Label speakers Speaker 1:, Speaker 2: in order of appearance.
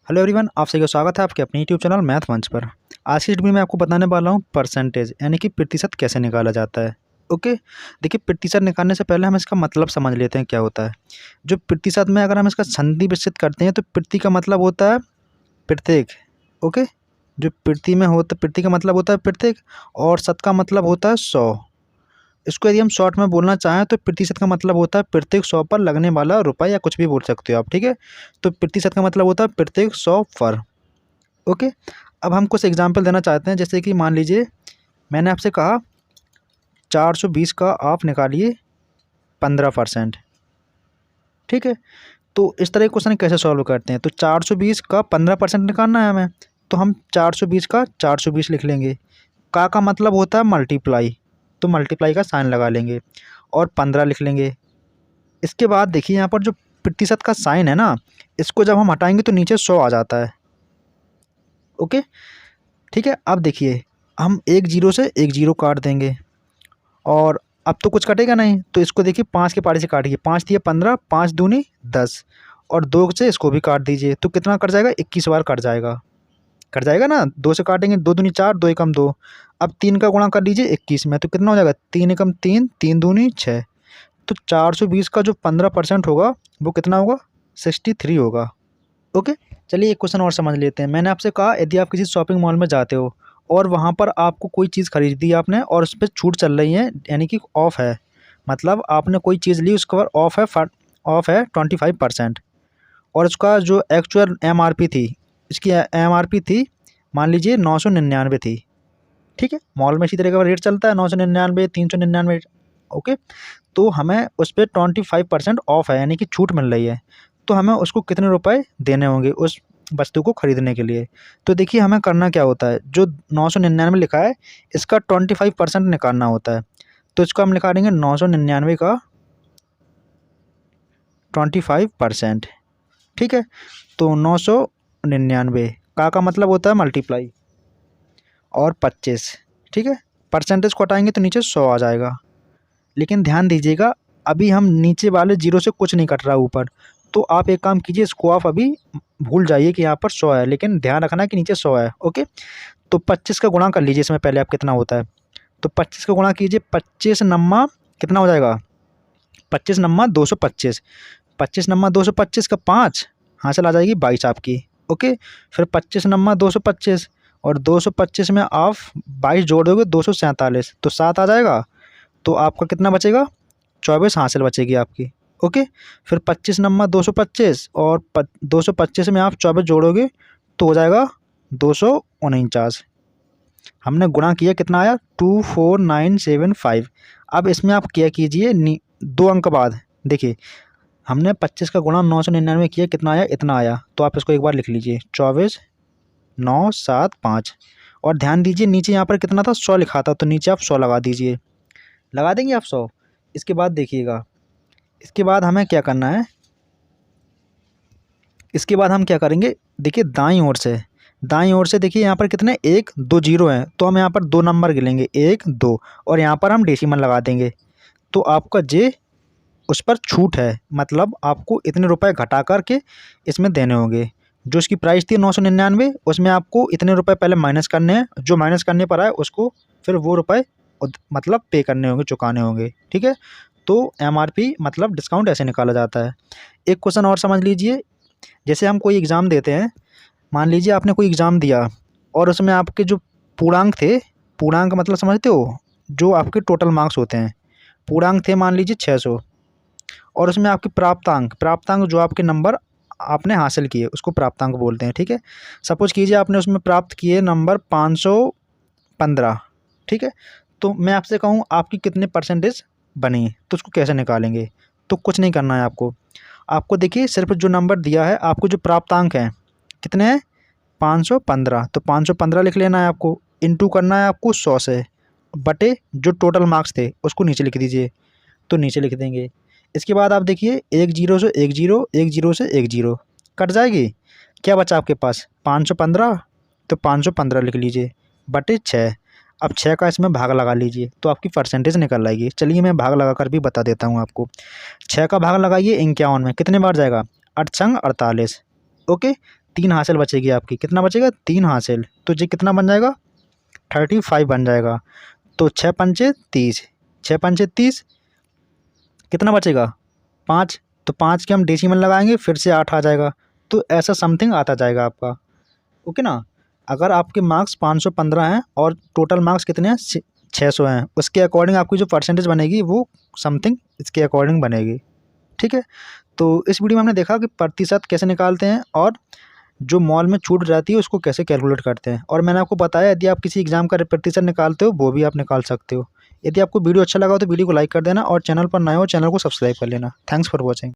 Speaker 1: Hello everyone, आप सभी का स्वागत है आपके अपने यूट्यूब चैनल मैथ मंच पर। आज की इस वीडियो में आपको बताने वाला हूँ परसेंटेज यानी कि प्रतिशत कैसे निकाला जाता है। ओके, देखिए प्रतिशत निकालने से पहले हम इसका मतलब समझ लेते हैं क्या होता है। जो प्रतिशत में अगर हम इसका संधि विच्छेद करते हैं तो प्रति का मतलब होता है प्रत्येक। ओके, जो प्रति में होता प्रति का मतलब होता है प्रत्येक और शत का मतलब होता है 100। इसको यदि हम शॉर्ट में बोलना चाहें तो प्रतिशत का मतलब होता है प्रत्येक 100 पर लगने वाला रुपये या कुछ भी बोल सकते हो आप, ठीक है। तो प्रतिशत का मतलब होता है प्रत्येक 100 पर। ओके, अब हम कुछ एग्जांपल देना चाहते हैं, जैसे कि मान लीजिए मैंने आपसे कहा 420 का आप निकालिए 15%, ठीक है। तो इस तरह के क्वेश्चन कैसे सॉल्व करते हैं, तो 420 का 15% निकालना है हमें, तो हम 420 का 420 लिख लेंगे। का मतलब होता है मल्टीप्लाई, तो मल्टीप्लाई का साइन लगा लेंगे और 15 लिख लेंगे। इसके बाद देखिए यहाँ पर जो प्रतिशत का साइन है ना, इसको जब हम हटाएंगे तो नीचे 100 आ जाता है। ओके, ठीक है। अब देखिए हम एक जीरो से एक जीरो काट देंगे और अब तो कुछ कटेगा नहीं, तो इसको देखिए 5 के पारी से काटिए। 5 दिए 15, 5 दूनी 10 और 2 से इसको भी काट दीजिए, तो कितना कट जाएगा, 21 बार कट जाएगा। कट जाएगा ना, 2 से काटेंगे, 2 दूनी 4, 2 एकम 2। अब 3 का गुणा कर लीजिए 21 में, तो कितना हो जाएगा, 3 एकम 3, 3 दूनी 6। तो 420 का जो 15% होगा वो कितना होगा, 63 होगा। ओके, चलिए एक क्वेश्चन और समझ लेते हैं। मैंने आपसे कहा यदि आप किसी शॉपिंग मॉल में जाते हो और वहाँ पर आपको कोई चीज़ खरीदी आपने और उस पर छूट चल रही है, यानी कि ऑफ़ है, मतलब आपने कोई चीज़ ली उसके ऊपर ऑफ़ है 25%, और उसका जो एक्चुअल एमआरपी थी, इसकी एमआरपी थी मान लीजिए 999 थी, ठीक है। मॉल में इसी तरह का रेट चलता है, 999, 399। ओके, तो हमें उस पर 25% ऑफ है, यानी कि छूट मिल रही है, तो हमें उसको कितने रुपए देने होंगे उस वस्तु को खरीदने के लिए। तो देखिए हमें करना क्या होता है, जो 999 लिखा है इसका 25% निकालना होता है। तो इसको हम निकालेंगे 999 का 25%, ठीक है। तो 999 का मतलब होता है मल्टीप्लाई और 25, ठीक है। परसेंटेज को हटाएंगे तो नीचे 100 आ जाएगा। लेकिन ध्यान दीजिएगा अभी हम नीचे वाले जीरो से कुछ नहीं कट रहा ऊपर, तो आप एक काम कीजिए, इसको आप अभी भूल जाइए कि यहाँ पर 100 है, लेकिन ध्यान रखना कि नीचे 100 है। ओके, तो 25 का गुणा कर लीजिए इसमें पहले आप कितना होता है, तो 25 का गुणा कीजिए। 25 नम्मा कितना हो जाएगा, 25 नम्मा 225, 25 नम्मा 225 का 5 हासिल आ जाएगी 22 आपकी। ओके, फिर 25 नम्मा 225 और 225 में आप 22 जोड़ दोगे 247, तो 7 आ जाएगा, तो आपका कितना बचेगा, 24 हासिल बचेगी आपकी। ओके, फिर 25 नंबर 225 और 225 में आप 24 जोड़ोगे तो हो जाएगा 249। हमने गुणा किया, कितना आया 24975। अब इसमें आप क्या कीजिए, 2 अंक बाद देखिए हमने 25 का गुणा 999 किया, कितना आया, इतना आया, तो आप इसको एक बार लिख लीजिए 24,975। और ध्यान दीजिए नीचे यहाँ पर कितना था, 100 लिखा था, तो नीचे आप 100 लगा दीजिए। लगा देंगे आप 100। इसके बाद देखिएगा, इसके बाद हमें क्या करना है, इसके बाद हम क्या करेंगे, देखिए दाईं ओर से देखिए यहाँ पर कितने 1 2 जीरो हैं, तो हम यहाँ पर 2 नंबर गिनेंगे 1 2 और यहाँ पर हम डेसिमल लगा देंगे, तो आपका जे उस पर छूट है, मतलब आपको इतने रुपए घटा कर के इसमें देने होंगे। जो इसकी प्राइस थी 999, उसमें आपको इतने रुपए पहले माइनस करने हैं, जो माइनस करने पर आए उसको फिर वो रुपए मतलब पे करने होंगे, चुकाने होंगे, ठीक है। तो एमआरपी मतलब डिस्काउंट ऐसे निकाला जाता है। एक क्वेश्चन और समझ लीजिए, जैसे हम कोई एग्ज़ाम देते हैं, मान लीजिए आपने कोई एग्ज़ाम दिया और उसमें आपके जो पूर्णांक थे, पूर्णांक मतलब समझते हो, जो आपके टोटल मार्क्स होते हैं, पूर्णांक थे मान लीजिए 600, और उसमें आपके प्राप्तांक जो आपके नंबर आपने हासिल किए उसको प्राप्तांक बोलते हैं, ठीक है। सपोज़ कीजिए आपने उसमें प्राप्त किए नंबर 515, ठीक है। तो मैं आपसे कहूँ आपकी कितने परसेंटेज बनी, तो उसको कैसे निकालेंगे, तो कुछ नहीं करना है आपको। आपको देखिए सिर्फ जो नंबर दिया है, आपको जो प्राप्तांक हैं कितने हैं, 515, तो 515 लिख लेना है आपको, इंटू करना है आपको 100 से, बटे जो टोटल मार्क्स थे उसको नीचे लिख दीजिए, तो नीचे लिख देंगे। इसके बाद आप देखिए एक जीरो से एक जीरो, एक जीरो से एक जीरो कट जाएगी, क्या बचा आपके पास 515, तो 515 लिख लीजिए बटे 6। अब 6 का इसमें भाग लगा लीजिए तो आपकी परसेंटेज निकल आएगी। चलिए मैं भाग लगा कर भी बता देता हूँ आपको। 6 का भाग लगाइए 51 में, कितने बार जाएगा, 8 छंग 48। ओके, 3 हासिल बचेगी आपकी। कितना बचेगा? 3 हासिल। तो ये कितना बन जाएगा? 35 बन जाएगा। तो 6 पंचे 30, 6 पंचे 30, कितना बचेगा? 5। तो 5 के हम डेसिमल लगाएंगे, फिर से 8 आ जाएगा। तो ऐसा समथिंग आता जाएगा आपका। ओके ना। अगर आपके मार्क्स 515 हैं और टोटल मार्क्स कितने हैं? 600 हैं, उसके अकॉर्डिंग आपकी जो परसेंटेज बनेगी वो समथिंग इसके अकॉर्डिंग बनेगी। ठीक है। तो इस वीडियो में हमने देखा कि प्रतिशत कैसे निकालते हैं और जो मॉल में छूट रहती है उसको कैसे कैलकुलेट करते हैं। और मैंने आपको बताया यदि आप किसी एग्जाम का प्रतिशत निकालते हो वो भी आप निकाल सकते हो। यदि आपको वीडियो अच्छा लगा हो तो वीडियो को लाइक कर देना और चैनल पर नए हो चैनल को सब्सक्राइब कर लेना। Thanks for watching.